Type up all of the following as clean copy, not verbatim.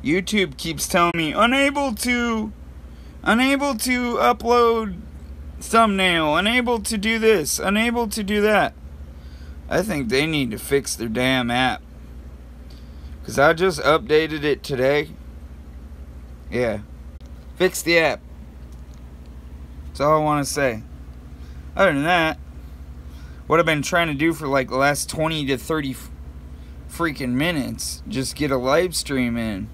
YouTube keeps telling me unable to upload thumbnail, unable to do this, unable to do that. I think they need to fix their damn app. Because I just updated it today. Yeah. Fix the app. That's all I want to say. Other than that, what I've been trying to do for like the last 20 to 30 freaking minutes, just get a live stream in.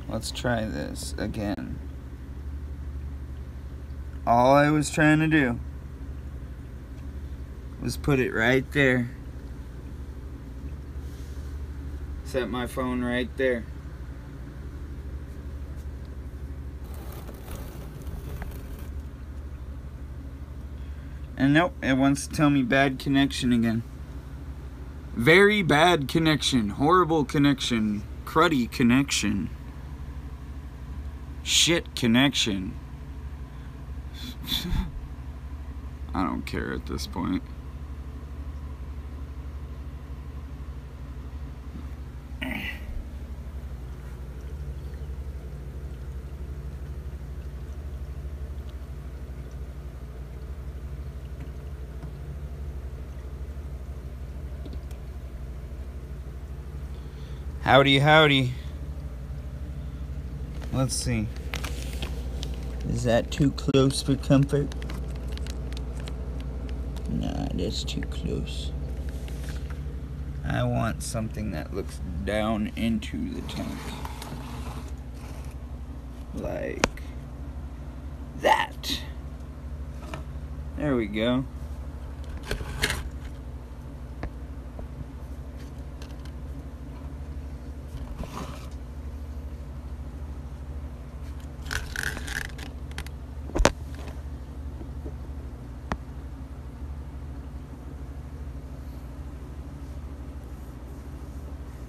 Let's try this again. All I was trying to do was put it right there. Set my phone right there. And nope, it wants to tell me bad connection again. Very bad connection. Horrible connection. Cruddy connection. Shit connection. I don't care at this point. Howdy, howdy. Let's see. Is that too close for comfort? Nah, that's too close. I want something that looks down into the tank. Like that. There we go.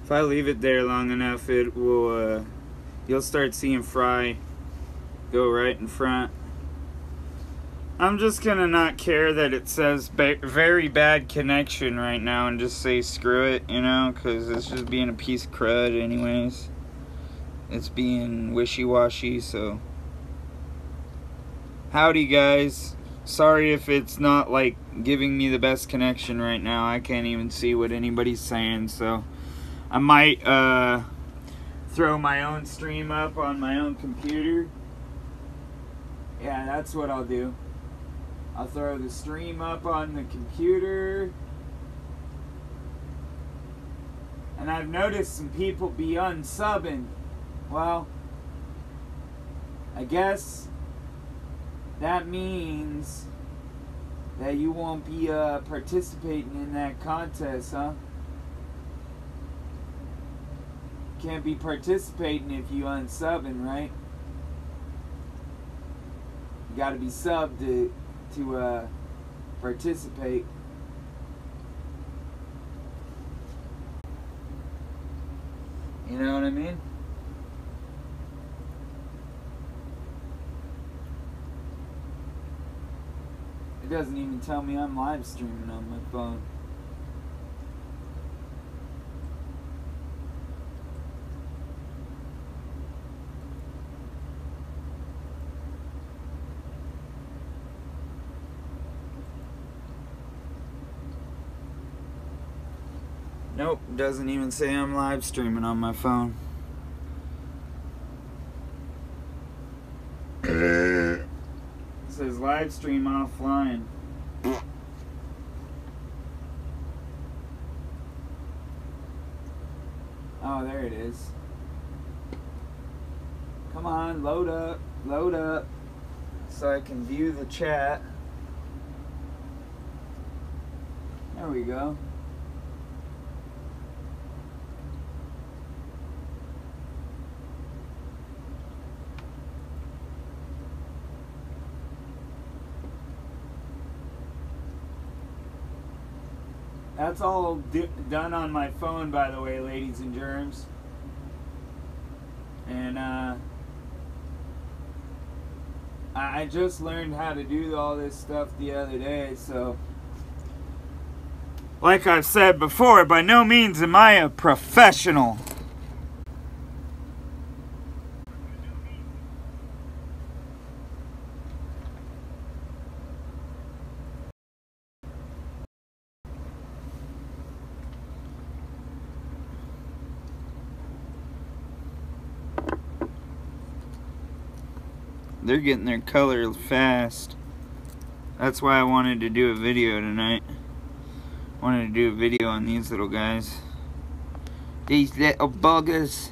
If I leave it there long enough, it will, you'll start seeing fry go right in front. I'm just gonna not care that it says very bad connection right now and just say screw it, you know, because it's just being a piece of crud anyways. It's being wishy-washy, so. Howdy, guys. Sorry if it's not, like, giving me the best connection right now. I can't even see what anybody's saying, so. I might throw my own stream up on my own computer. Yeah, that's what I'll do. I'll throw the stream up on the computer. And I've noticed some people be unsubbing. Well, I guess that means that you won't be participating in that contest, huh? Can't be participating if you unsubbing, right? You gotta be subbed to participate. You know what I mean? It doesn't even tell me I'm live streaming on my phone. Nope, doesn't even say I'm live streaming on my phone. It says live stream offline. Oh, there it is. Come on, load up, so I can view the chat. There we go. That's all done on my phone, by the way, ladies and germs. And I just learned how to do all this stuff the other day, so Like I've said before, by no means am I a professional. They're getting their color fast. That's why I wanted to do a video tonight. Wanted to do a video on these little guys. These little buggers.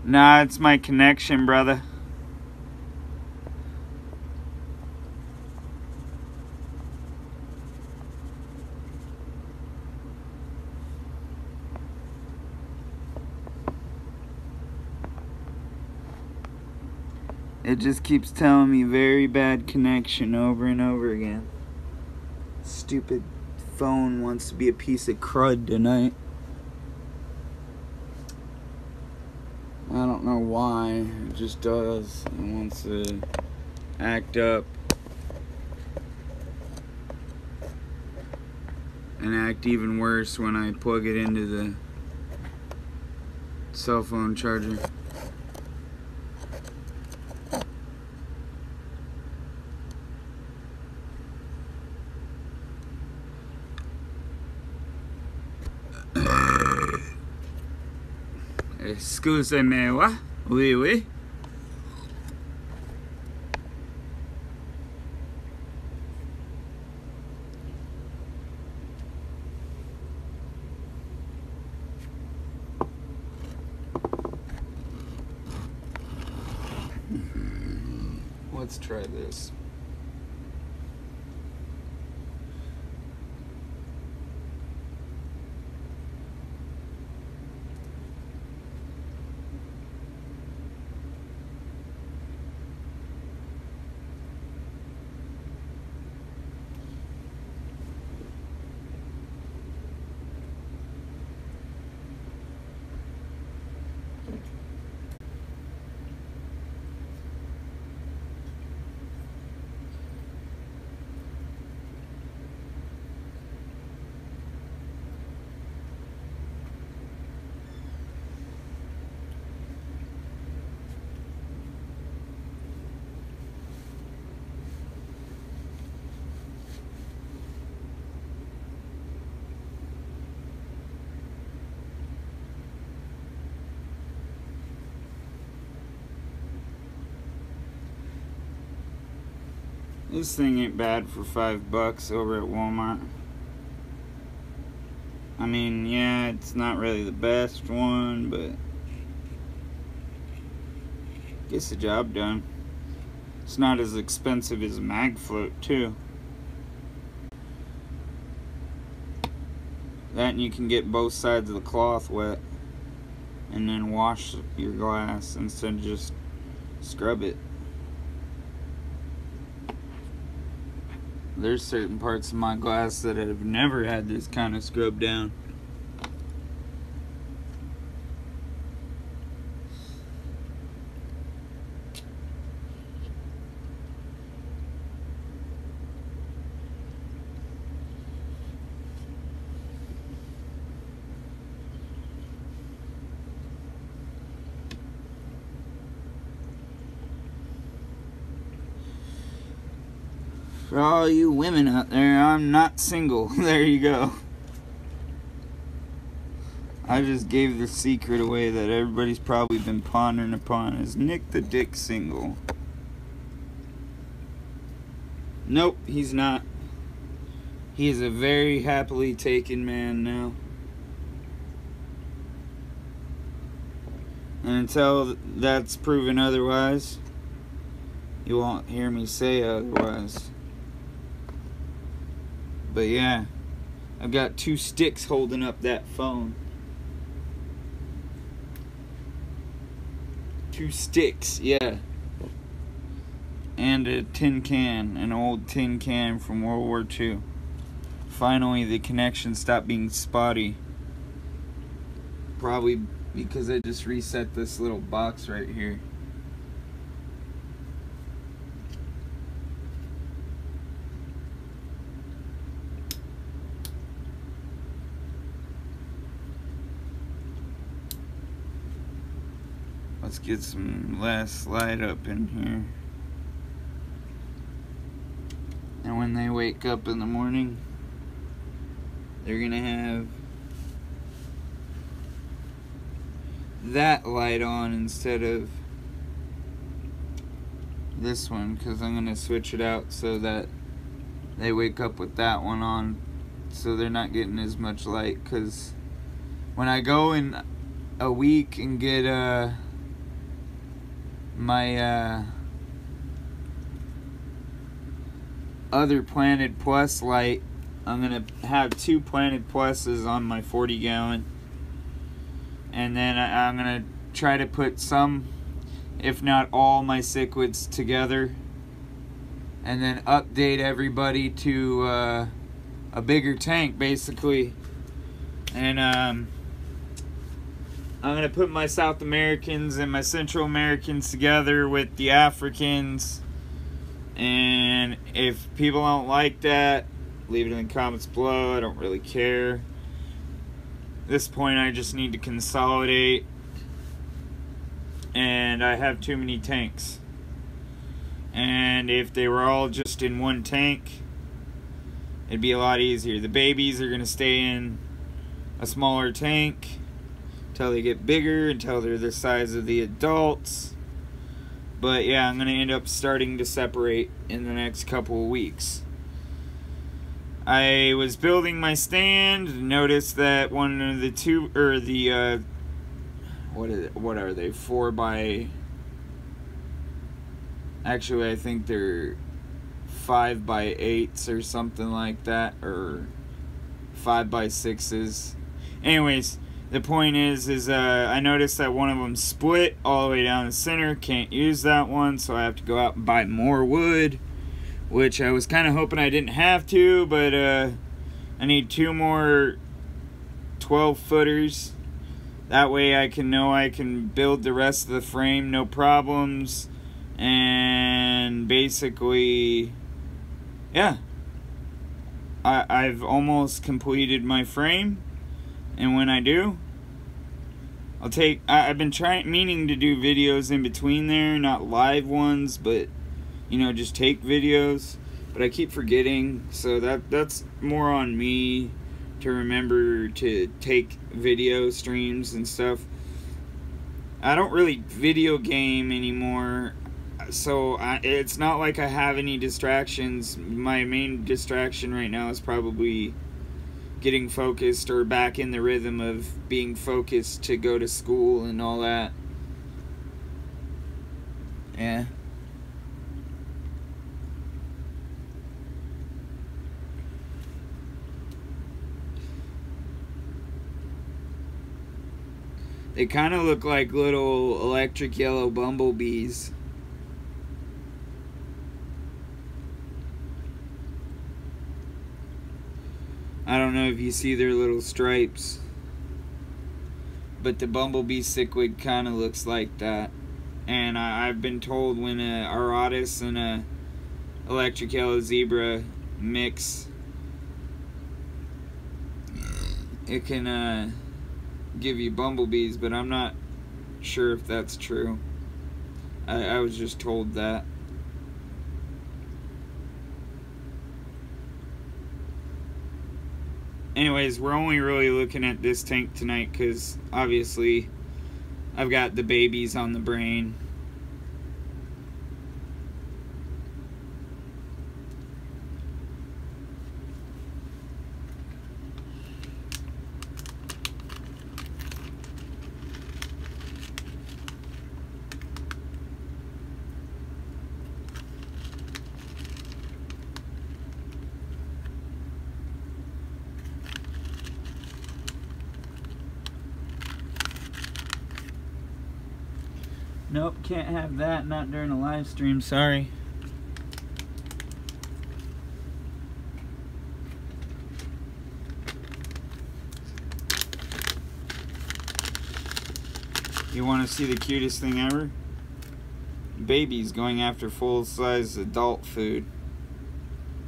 Nah, it's my connection, brother. It just keeps telling me very bad connection over and over again. Stupid phone wants to be a piece of crud tonight. I don't know why, it just does. It wants to act up and act even worse when I plug it into the cell phone charger. Excusez-moi. Oui, oui. Let's try this. This thing ain't bad for $5 over at Walmart. I mean, yeah, it's not really the best one, but gets the job done. It's not as expensive as a MagFloat, too. That, and you can get both sides of the cloth wet and then wash your glass instead of just scrub it. There's certain parts of my glass that have never had this kind of scrub down. For all you women out there, I'm not single. There you go. I just gave the secret away that everybody's probably been pondering upon. Is Nick the Dick single? Nope, he's not. He is a very happily taken man now. And until that's proven otherwise, you won't hear me say otherwise. But yeah, I've got 2 sticks holding up that phone. 2 sticks, yeah. And a tin can, an old tin can from World War II. finally the connection stopped being spotty. Probably because I just reset this little box right here. Let's get some less light up in here. And when they wake up in the morning, they're gonna have that light on instead of this one, because I'm gonna switch it out so that they wake up with that one on, so they're not getting as much light. Because when I go in a week and get my other Planet Plus light, I'm gonna have 2 Planet Pluses on my 40 gallon, and then I'm gonna try to put some, if not all, my cichlids together, and then update everybody to a bigger tank basically. And I'm gonna put my South Americans and my Central Americans together with the Africans. And if people don't like that, leave it in the comments below. I don't really care. At this point, I just need to consolidate. And I have too many tanks. And if they were all just in one tank, it'd be a lot easier. The babies are going to stay in a smaller tank until they get bigger, until they're the size of the adults. But yeah, I'm going to end up starting to separate in the next couple of weeks. I was building my stand, noticed that one of the two, or the, what are they, 4 by, actually I think they're 5 by 8s or something like that, or 5 by 6s. Anyways, the point is I noticed that one of them split all the way down the center. Can't use that one, so I have to go out and buy more wood, which I was kind of hoping I didn't have to, but I need 2 more 12-footers. That way I can know I can build the rest of the frame, no problems. And basically, yeah, I've almost completed my frame. And when I do, I've been meaning to do videos in between there, not live ones, but, you know, just take videos. But I keep forgetting, so that's more on me to remember to take video streams and stuff. I don't really video game anymore, so it's not like I have any distractions. My main distraction right now is probably getting focused, or back in the rhythm of being focused to go to school and all that. Yeah. They kind of look like little electric yellow bumblebees. I don't know if you see their little stripes, but the bumblebee cichlid kind of looks like that. And I've been told when a Aratus and a electric yellow zebra mix, it can give you bumblebees, but I'm not sure if that's true. I was just told that. Anyways, we're only really looking at this tank tonight because obviously I've got the babies on the brain. Nope, can't have that, not during a live stream, sorry. You want to see the cutest thing ever? Babies going after full-size adult food.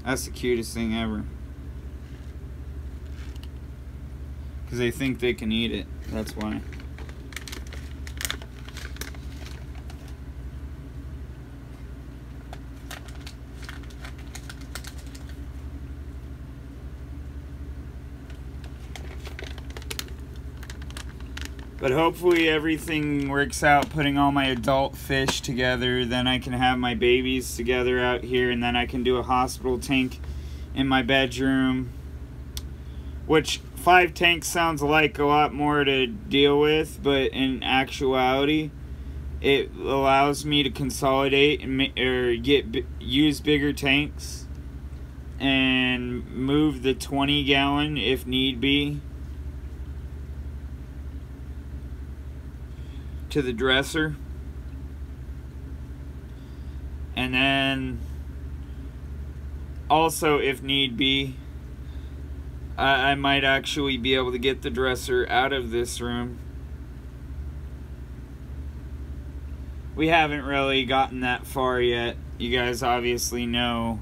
That's the cutest thing ever. Because they think they can eat it. That's why. But hopefully everything works out, putting all my adult fish together. Then I can have my babies together out here, and then I can do a hospital tank in my bedroom. Which 5 tanks sounds like a lot more to deal with, but in actuality, it allows me to consolidate and use bigger tanks and move the 20-gallon if need be to the dresser. And then also, if need be, I might actually be able to get the dresser out of this room. We haven't really gotten that far yet. You guys obviously know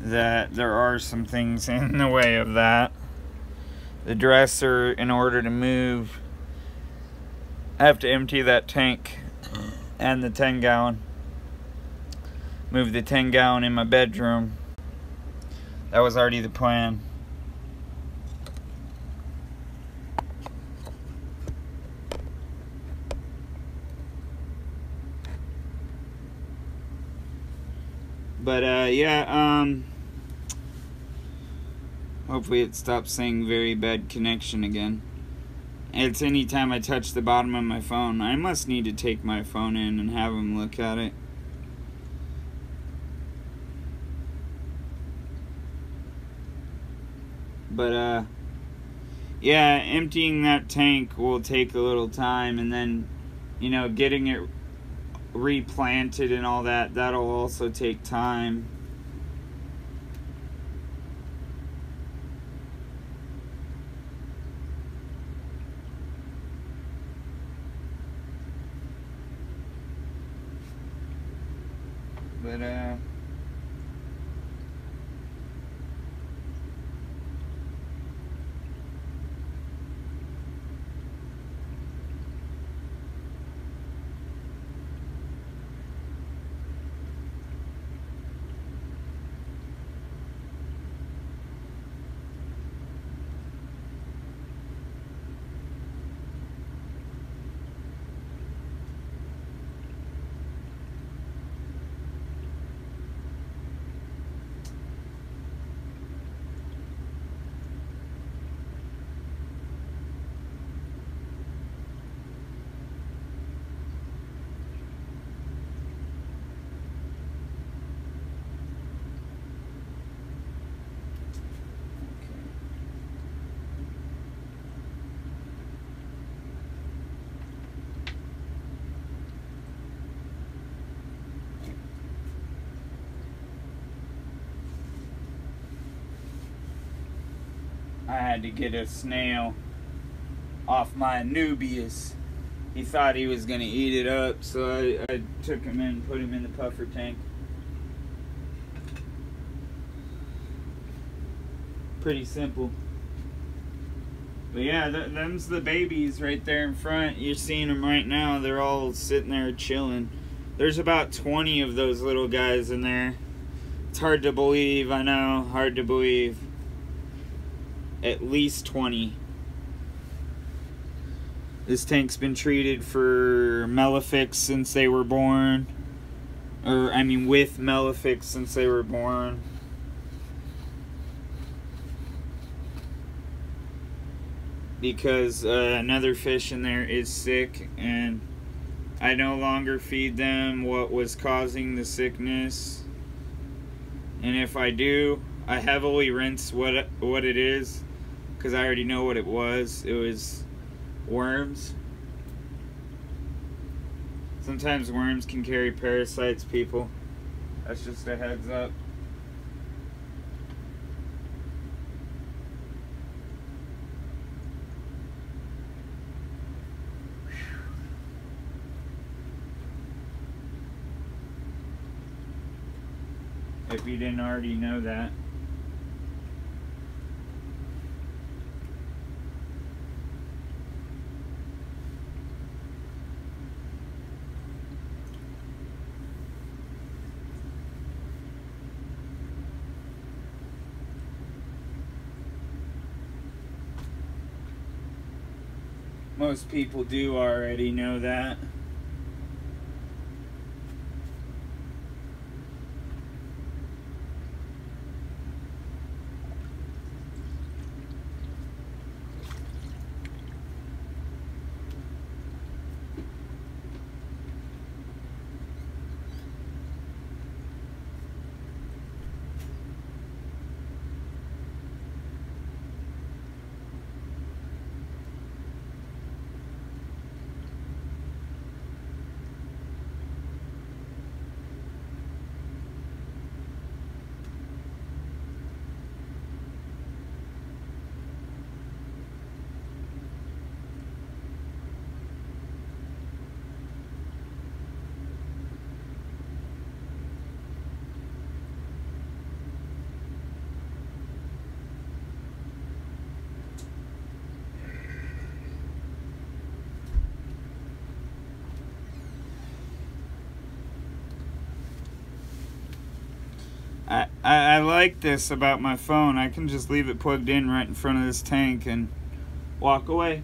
that there are some things in the way of that. The dresser, in order to move, I have to empty that tank and the 10-gallon. Move the 10-gallon in my bedroom. That was already the plan. But yeah, hopefully it stops saying very bad connection again. It's anytime I touch the bottom of my phone. I must need to take my phone in and have them look at it. But yeah, emptying that tank will take a little time, and then, you know, getting it replanted and all that, that'll also take time. But I had to get a snail off my Anubias. He thought he was going to eat it up, so I took him in and put him in the puffer tank. Pretty simple. But yeah, them's the babies right there in front. You're seeing them right now. They're all sitting there chilling. There's about 20 of those little guys in there. It's hard to believe, I know, hard to believe. At least 20. This tank's been treated for Melifix since they were born. Or, I mean, with Melifix since they were born. Because another fish in there is sick, and I no longer feed them what was causing the sickness. And if I do, I heavily rinse what it is, because I already know what it was. It was worms. Sometimes worms can carry parasites, people. That's just a heads up. if you didn't already know that. Most people do already know that. I like this about my phone. I can just leave it plugged in right in front of this tank and walk away.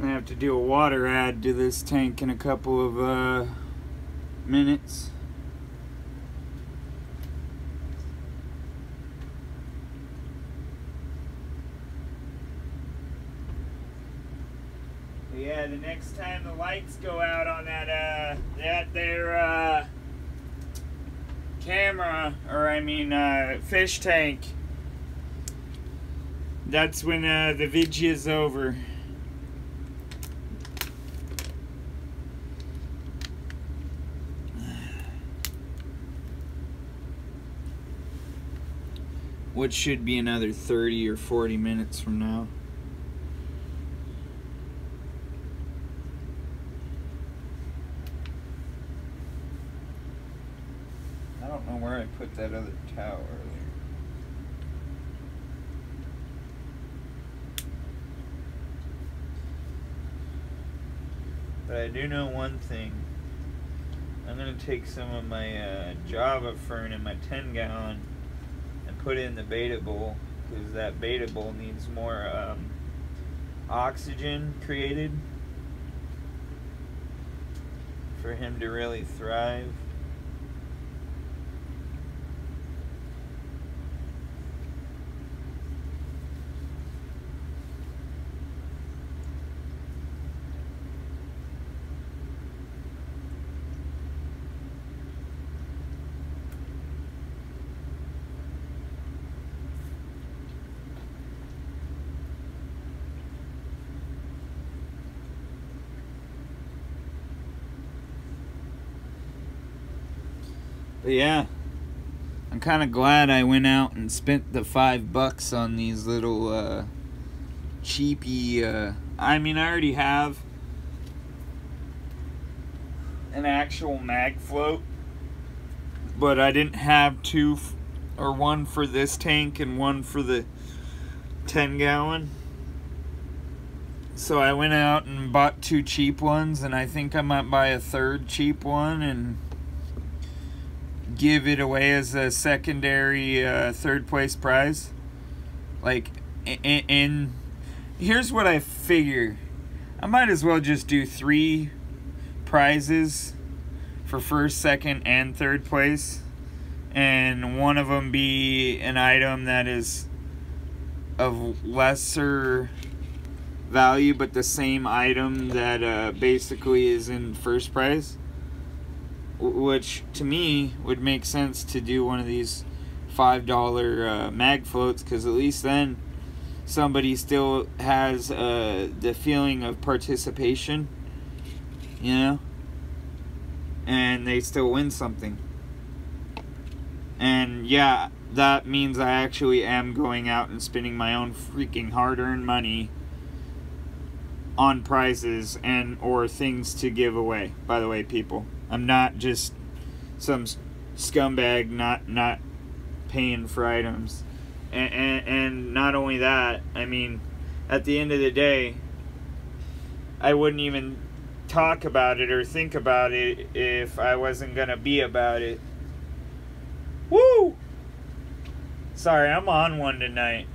I have to do a water add to this tank in a couple of minutes. But yeah, the next time the lights go out on that their camera, or I mean fish tank, that's when the video is over. Which should be another 30 or 40 minutes from now. I don't know where I put that other towel earlier. But I do know one thing. I'm going to take some of my Java Fern in my 10-gallon and put it in the beta bowl, because that beta bowl needs more oxygen created for him to really thrive. But yeah, I'm kind of glad I went out and spent the $5 on these little cheapy, I mean, I already have an actual mag float, but I didn't have two, or one for this tank and one for the 10-gallon. So I went out and bought 2 cheap ones, and I think I might buy a 3rd cheap one and give it away as a secondary 3rd place prize. Like, and here's what I figure. I might as well just do 3 prizes for 1st, 2nd, and 3rd place. And one of them be an item that is of lesser value, but the same item that basically is in 1st prize. Which, to me, would make sense to do one of these $5 mag floats, because at least then somebody still has the feeling of participation, you know, and they still win something. And yeah, that means I actually am going out and spending my own freaking hard-earned money on prizes and or things to give away. By the way, people, I'm not just some scumbag not paying for items. And not only that, I mean, at the end of the day, I wouldn't even talk about it or think about it if I wasn't gonna be about it. Woo! Sorry, I'm on one tonight.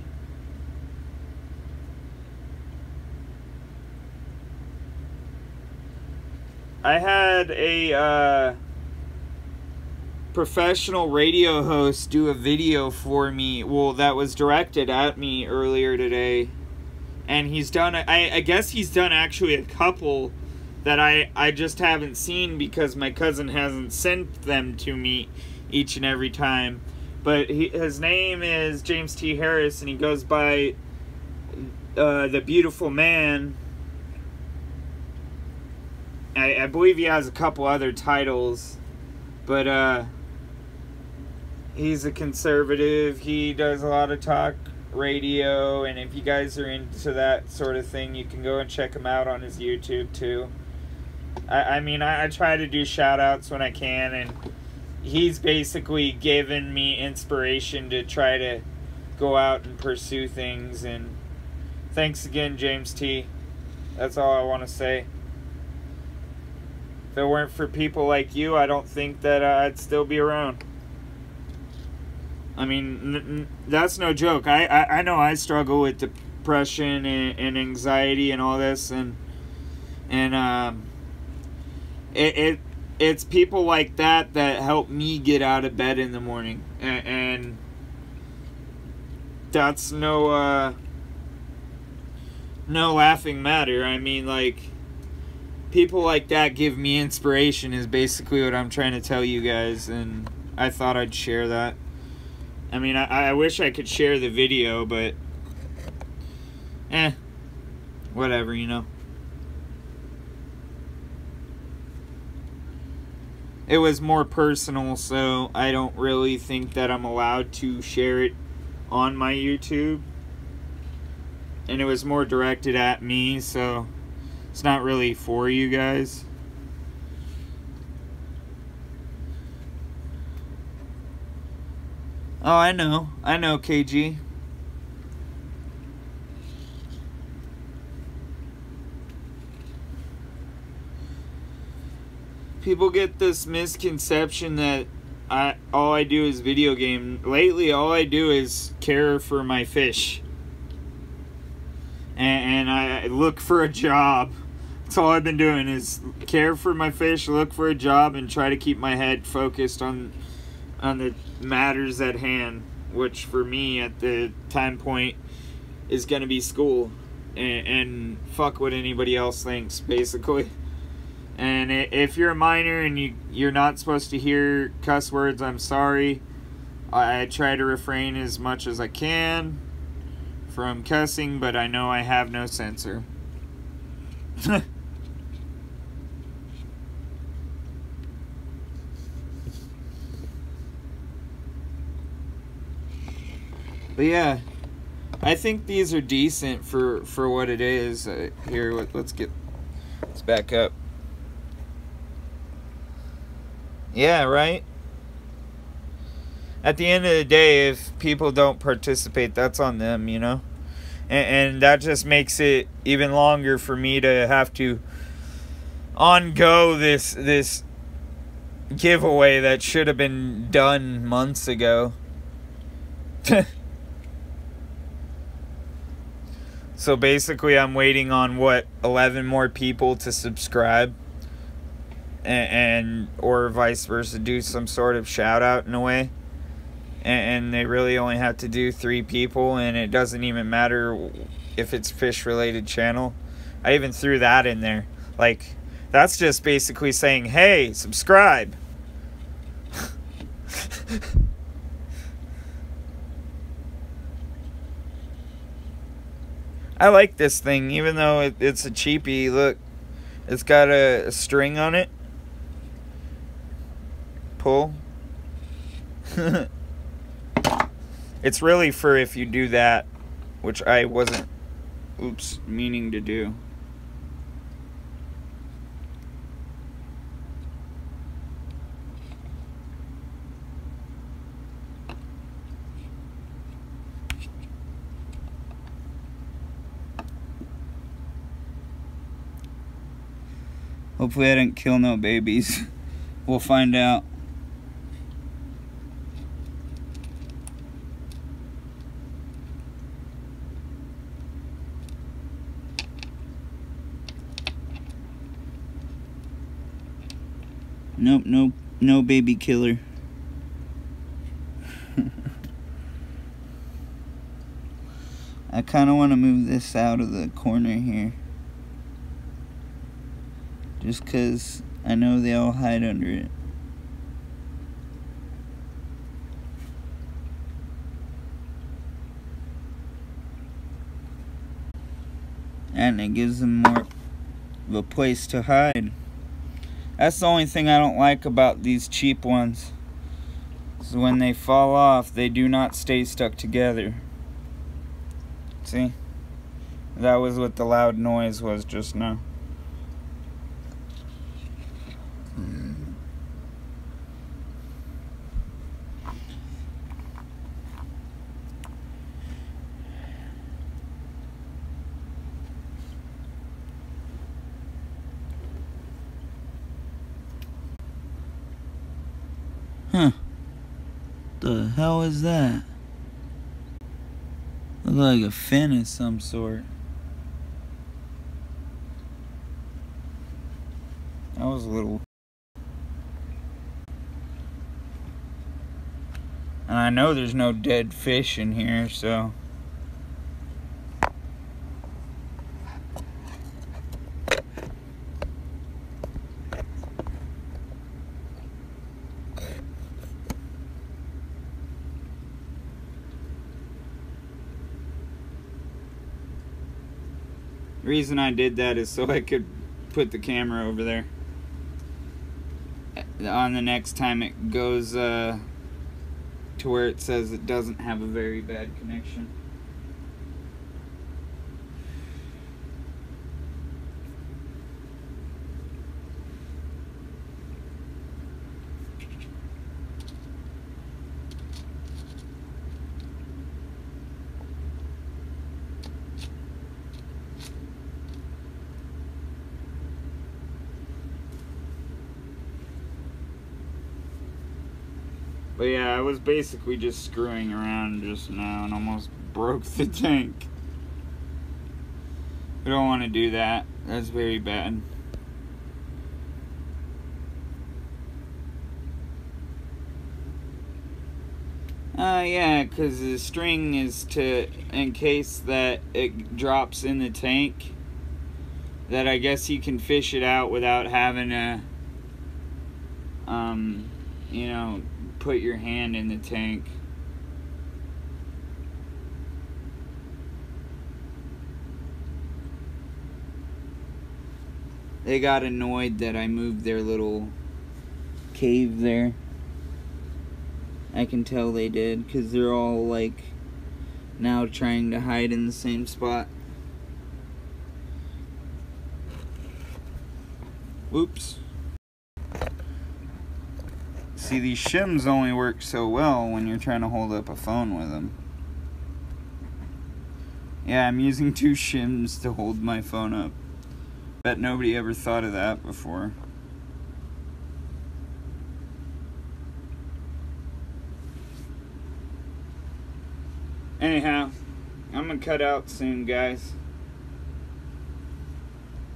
I had a professional radio host do a video for me, well, that was directed at me earlier today, and he's done, I guess he's done actually a couple that I just haven't seen because my cousin hasn't sent them to me each and every time. But his name is James T. Harris, and he goes by The Beautiful Man. I believe he has a couple other titles, but he's a conservative. He does a lot of talk radio, and if you guys are into that sort of thing, you can go and check him out on his YouTube too. I mean, I try to do shout outs when I can, and he's basically given me inspiration to try to go out and pursue things. And thanks again, James T. That's all I want to say. If it weren't for people like you, I don't think that I'd still be around. I mean, that's no joke. I know I struggle with depression and anxiety and all this, and it's people like that help me get out of bed in the morning, and that's no laughing matter. I mean, like, people like that give me inspiration is basically what I'm trying to tell you guys, and I thought I'd share that. I mean, I wish I could share the video, but whatever, you know. It was more personal, so I don't really think that I'm allowed to share it on my YouTube. And it was more directed at me, so it's not really for you guys. Oh, I know, KG. People get this misconception that all I do is video game. Lately, all I do is care for my fish. And I look for a job. That's all I've been doing is care for my fish, look for a job, and try to keep my head focused on the matters at hand, which for me at the time point is going to be school. And fuck what anybody else thinks, basically. And if you're a minor and you're not supposed to hear cuss words, I'm sorry. I try to refrain as much as I can from cussing, but I know I have no censor. But yeah, I think these are decent for what it is. Here, let's back up. Yeah, right? At the end of the day, if people don't participate, that's on them, you know? And that just makes it even longer for me to have to on-go this giveaway that should have been done months ago. So basically I'm waiting on 11 more people to subscribe, and or vice versa, do some sort of shout out in a way. And they really only have to do 3 people, and it doesn't even matter if it's fish related channel. I even threw that in there. Like, that's just basically saying, hey, subscribe. I like this thing, even though it's a cheapie. Look, it's got a string on it. Pull. It's really for if you do that, which I wasn't, meaning to do. Hopefully I didn't kill no babies. We'll find out. Nope, no baby killer. I kind of want to move this out of the corner here, just because I know they all hide under it. And it gives them more of a place to hide. That's the only thing I don't like about these cheap ones. Is when they fall off, they do not stay stuck together. See? That was what the loud noise was just now. Huh. The hell is that? Look like a fin of some sort. That was a little... And I know there's no dead fish in here, so... The reason I did that is so I could put the camera over there on the next time it goes to where it says it doesn't have a very bad connection. But yeah, I was basically just screwing around just now and almost broke the tank. We don't want to do that. That's very bad. Yeah, because the string is in case that it drops in the tank, that I guess you can fish it out without having to, you know, put your hand in the tank. They got annoyed that I moved their little cave there. I can tell they did, because they're all like now trying to hide in the same spot. Whoops. See, these shims only work so well when you're trying to hold up a phone with them. Yeah, I'm using 2 shims to hold my phone up. Bet nobody ever thought of that before. Anyhow, I'm gonna cut out soon, guys.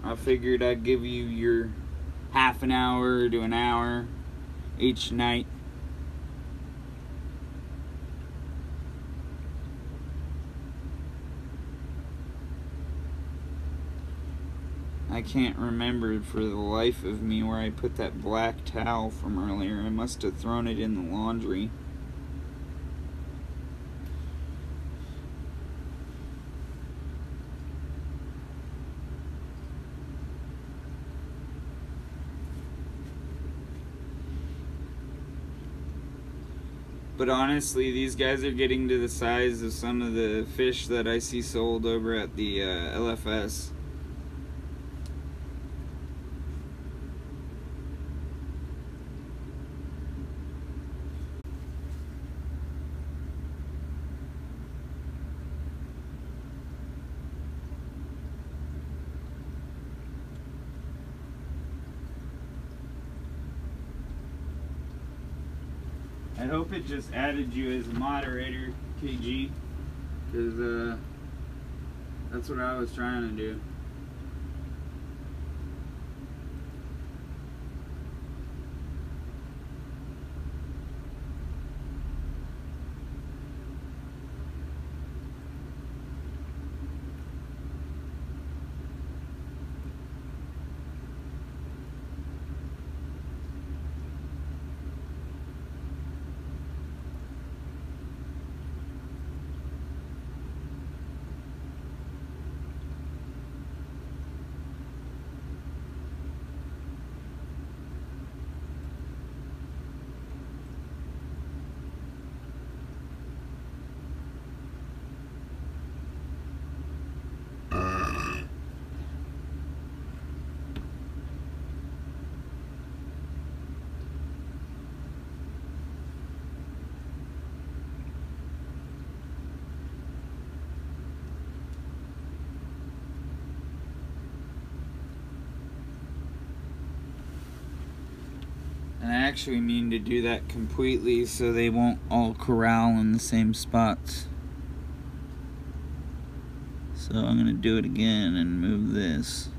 I figured I'd give you your half an hour to an hour each night. I can't remember for the life of me where I put that black towel from earlier. I must have thrown it in the laundry. But honestly, these guys are getting to the size of some of the fish that I see sold over at the LFS. I hope it just added you as a moderator, KG, because that's what I was trying to do. And I actually mean to do that completely so they won't all corral in the same spots. So I'm going to do it again and move this.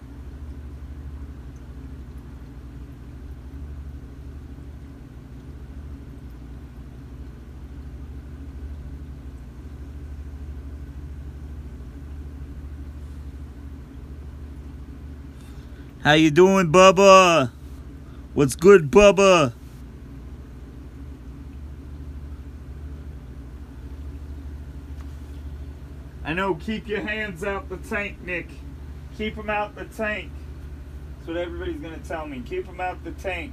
How you doing, Bubba? What's good, Bubba? I know, keep your hands out the tank, Nick. Keep them out the tank. That's what everybody's gonna tell me. Keep them out the tank.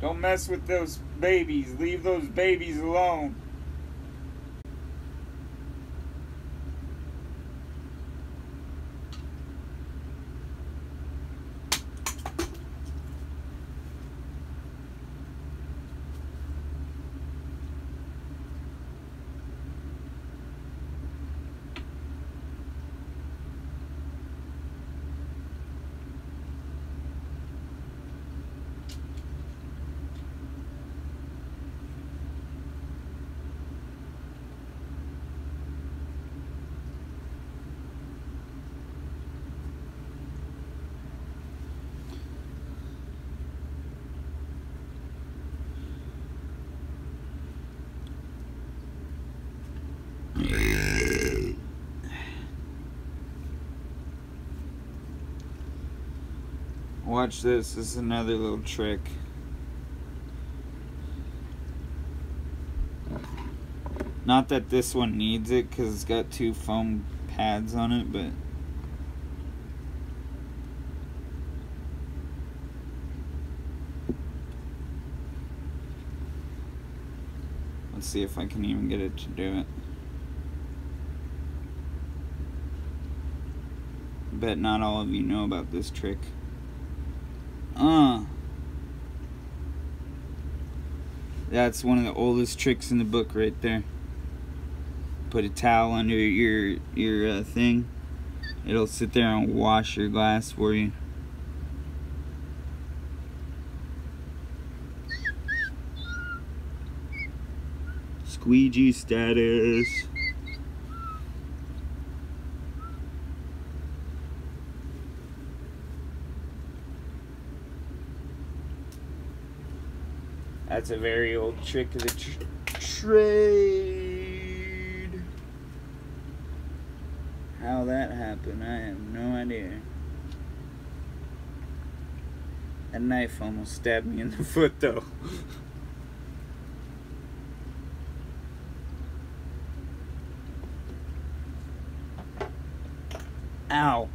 Don't mess with those babies. Leave those babies alone. Watch this. This is another little trick. Not that this one needs it because it's got 2 foam pads on it, but let's see if I can even get it to do it. I bet not all of you know about this trick. That's one of the oldest tricks in the book right there. put a towel under your thing. It'll sit there and wash your glass for you. Squeegee status. That's a very old trick of the trade. How that happened, I have no idea. That knife almost stabbed me in the foot, though. Ow.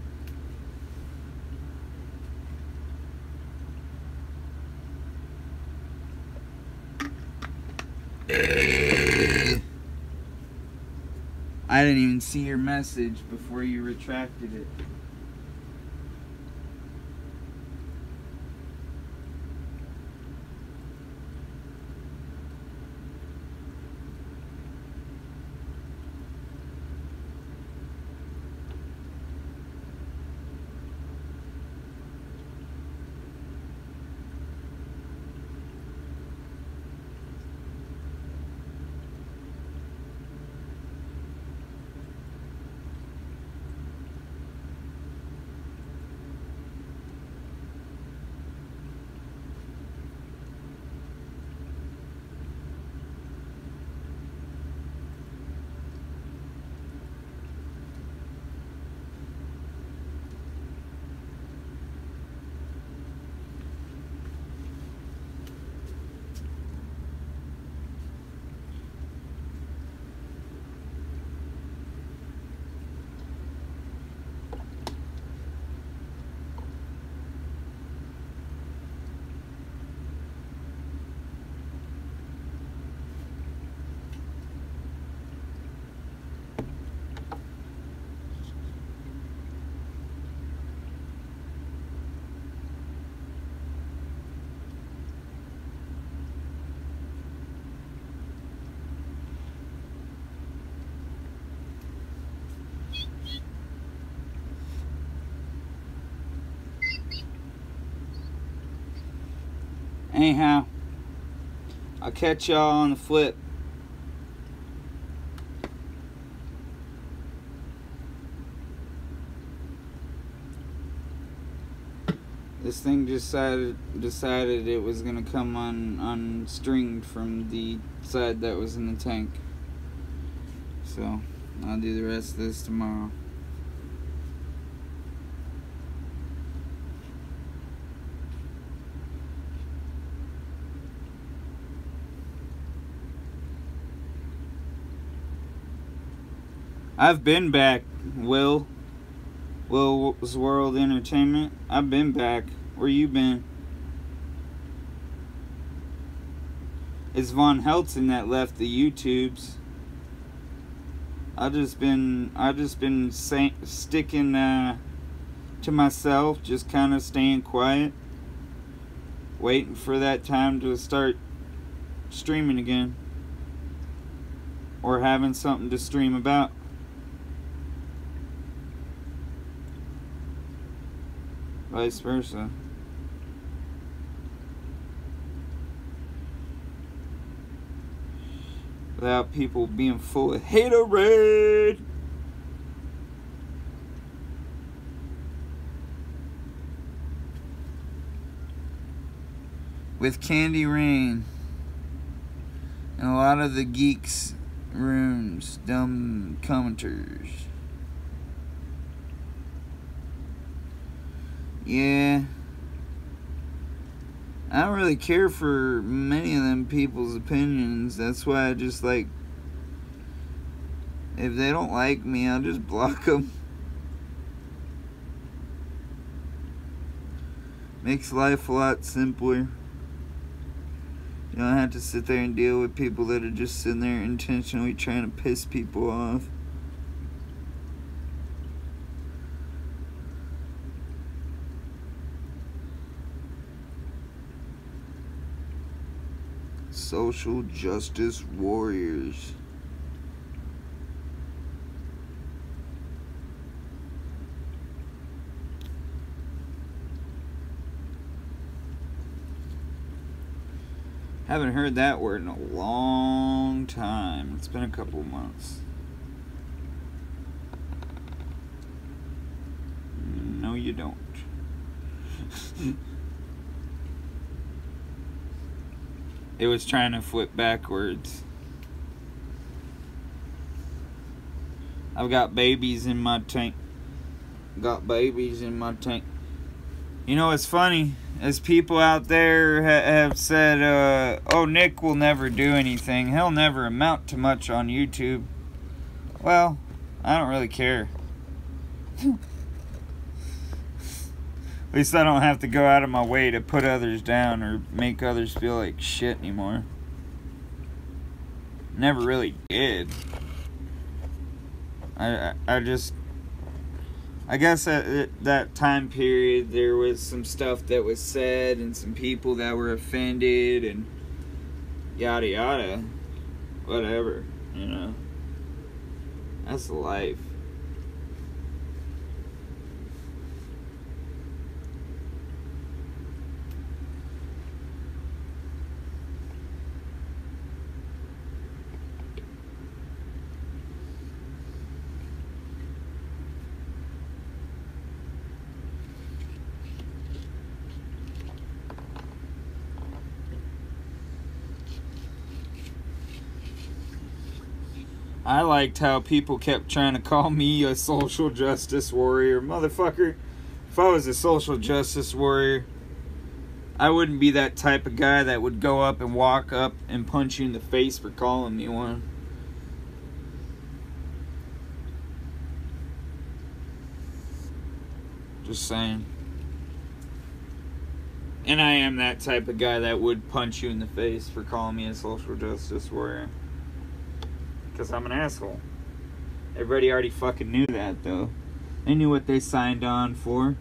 I didn't even see your message before you retracted it. Anyhow, I'll catch y'all on the flip. This thing decided it was gonna come unstringed from the side that was in the tank. So I'll do the rest of this tomorrow. I've been back, Will's World Entertainment. I've been back. Where you been? It's Von Helton that left the YouTubes. I just been sticking to myself, just kind of staying quiet, waiting for that time to start streaming again, or having something to stream about. Vice versa. Without people being full of haterade. With Candy Rain and a lot of the geeks' rooms, dumb commenters. Yeah, I don't really care for many of them people's opinions. That's why I just like, if they don't like me, I'll just block them. Makes life a lot simpler. You don't have to sit there and deal with people that are just sitting there intentionally trying to piss people off. Social justice warriors. Haven't heard that word in a long time. It's been a couple of months. No, you don't. It was trying to flip backwards. I've got babies in my tank. Got babies in my tank. You know what's funny? As people out there have said, oh, Nick will never do anything. He'll never amount to much on YouTube. Well, I don't really care. At least I don't have to go out of my way to put others down or make others feel like shit anymore. Never really did. I guess at that time period there was some stuff that was said and some people that were offended and yada yada. Whatever, you know. That's life. I liked how people kept trying to call me a social justice warrior. Motherfucker, if I was a social justice warrior, I wouldn't be that type of guy that would go up and walk up and punch you in the face for calling me one. Just saying. And I am that type of guy that would punch you in the face for calling me a social justice warrior. Because I'm an asshole. Everybody already fucking knew that, though. They knew what they signed on for.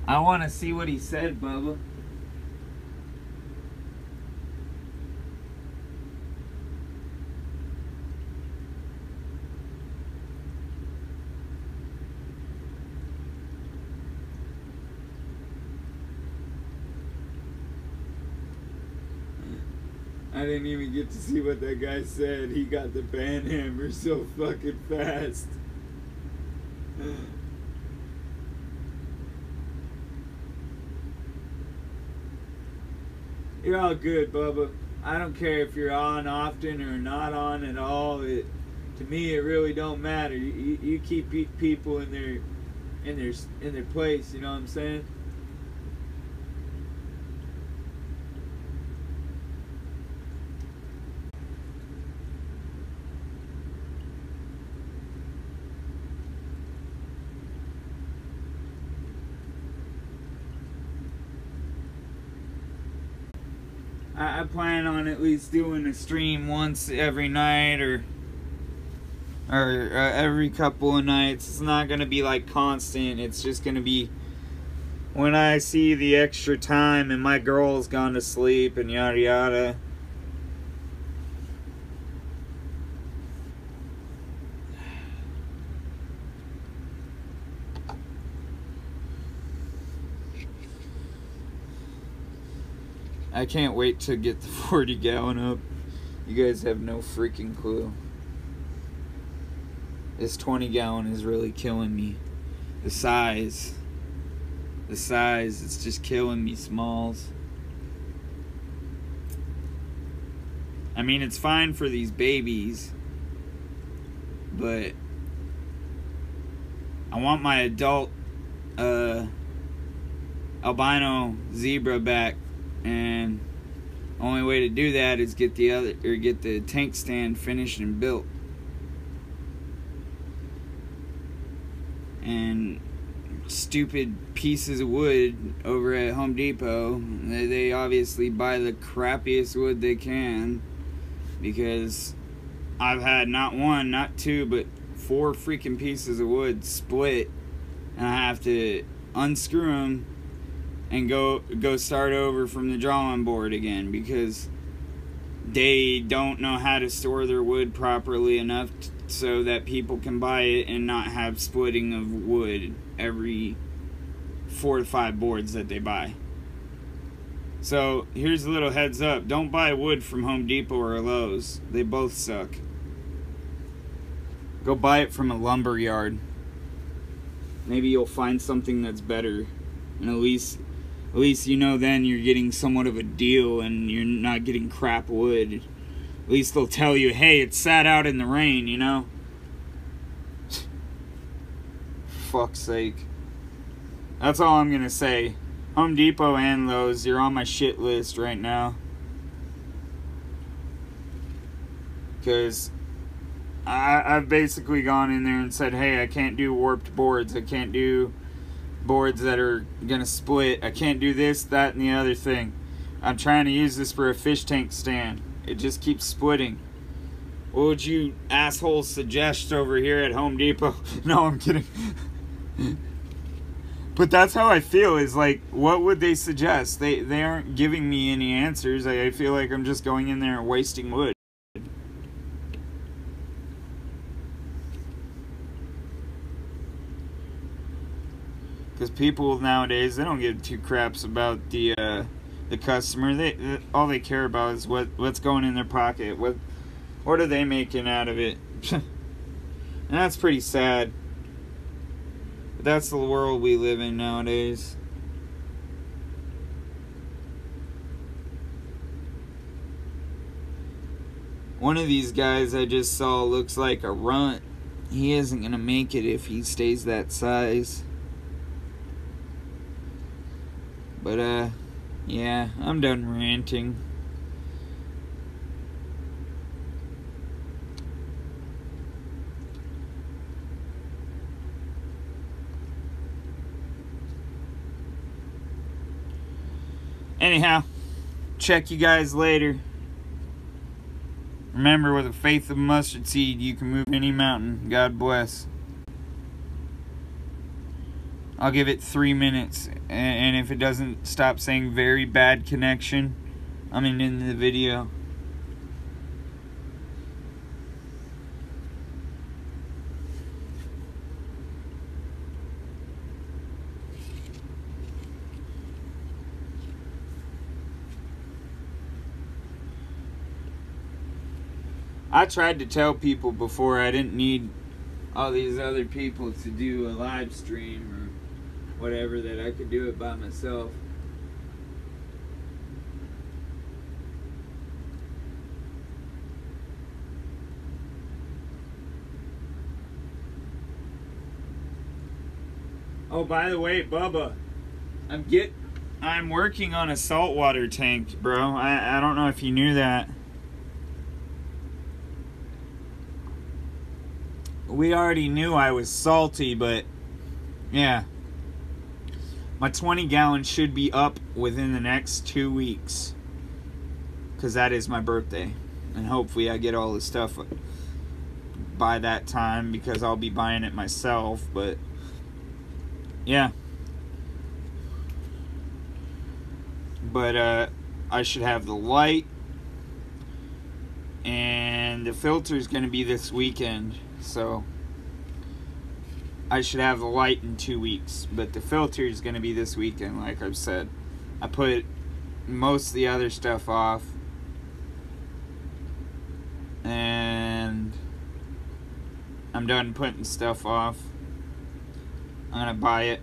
I want to see what he said, Bubba. I didn't even get to see what that guy said. He got the ban hammer so fucking fast. You're all good, Bubba. I don't care if you're on often or not on at all. To me, it really don't matter. You keep people in their place. You know what I'm saying? I plan on at least doing a stream once every night or every couple of nights. It's not going to be like constant. It's just going to be when I see the extra time and my girl's gone to sleep and yada yada. I can't wait to get the 40 gallon up. You guys have no freaking clue. This 20 gallon is really killing me. The size, it's just killing me, Smalls. I mean, it's fine for these babies, but I want my adult albino zebra back. And only way to do that is get the tank stand finished and built. And stupid pieces of wood over at Home Depot, they obviously buy the crappiest wood they can, because I've had not one, not two, but 4 freaking pieces of wood split, and I have to unscrew them and go start over from the drawing board again, because they don't know how to store their wood properly enough so that people can buy it and not have splitting of wood every 4 to 5 boards that they buy. So here's a little heads up: don't buy wood from Home Depot or Lowe's. They both suck. Go buy it from a lumber yard. Maybe you'll find something that's better, and at least you know then you're getting somewhat of a deal and you're not getting crap wood. At least they'll tell you, hey, it sat out in the rain, you know? Fuck's sake. That's all I'm gonna say. Home Depot and Lowe's, you're on my shit list right now. Because I've basically gone in there and said, hey, I can't do warped boards. I can't do boards that are gonna split. I can't do this, that, and the other thing. I'm trying to use this for a fish tank stand. It just keeps splitting. What would you assholes suggest over here at Home Depot? No, I'm kidding. But that's how I feel, is like, what would they suggest? They aren't giving me any answers. I feel like I'm just going in there and wasting wood. Because people nowadays, they don't give two craps about the customer. All they care about is what's going in their pocket. What are they making out of it? And that's pretty sad. But that's the world we live in nowadays. One of these guys I just saw looks like a runt. He isn't gonna make it if he stays that size. But, yeah, I'm done ranting. Anyhow, check you guys later. Remember, with the faith of a mustard seed, you can move any mountain. God bless. I'll give it 3 minutes, and if it doesn't stop saying very bad connection, I'm ending the video. I tried to tell people before I didn't need all these other people to do a live stream or whatever, that I could do it by myself. Oh, by the way, Bubba, I'm working on a saltwater tank, bro. I don't know if you knew that. We already knew I was salty, but yeah. My 20-gallon should be up within the next 2 weeks, because that is my birthday. And hopefully I get all the stuff by that time, because I'll be buying it myself. But yeah. But I should have the light, and the filter is going to be this weekend. So I should have the light in 2 weeks, but the filter is going to be this weekend, like I've said. I put most of the other stuff off, and I'm done putting stuff off. I'm going to buy it.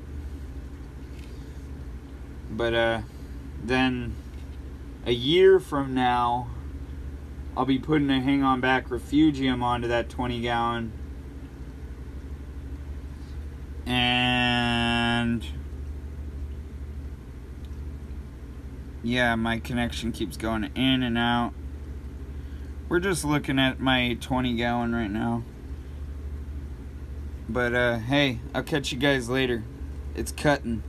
But then a year from now, I'll be putting a Hang On Back Refugium onto that 20-gallon. And yeah, my connection keeps going in and out. We're just looking at my 20-gallon right now. But hey, I'll catch you guys later. It's cutting.